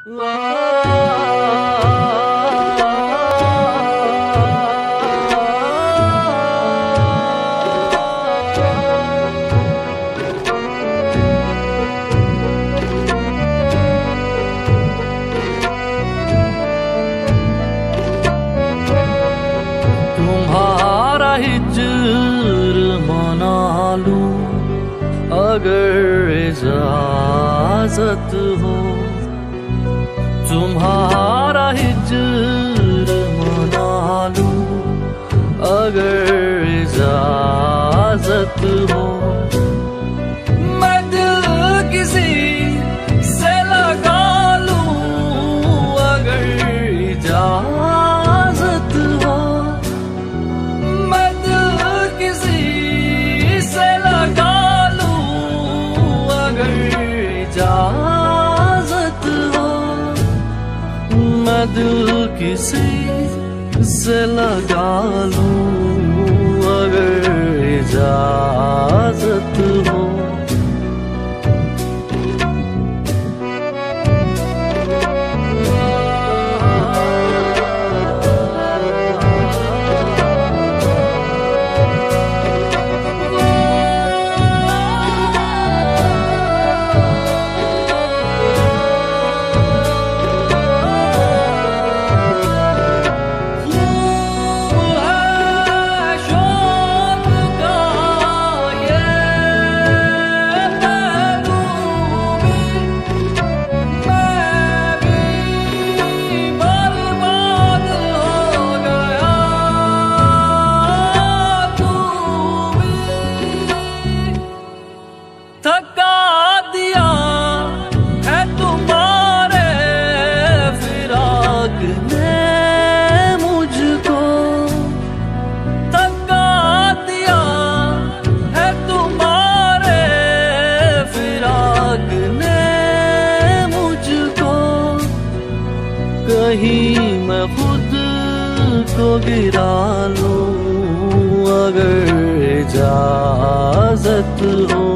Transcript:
तुम्हारा हिज्र मना लूं अगर इजाजत हो, तुम्हारा हिज्र मना लूं अगर इजाजत हो। मैं दिल किसी से लगा लूं अगर इजाजत हो, मैं दिल किसी से लगा लूं अगर इजाजत हो, मैं दिल किसी से लगा लूं अगर इजाजत हो। थका दिया है तुम्हारे फिराक ने मुझको, थका दिया है तुम्हारे फिराक ने मुझको। कहीं मैं खुद को गिरा लूं अगर इजाजत हो,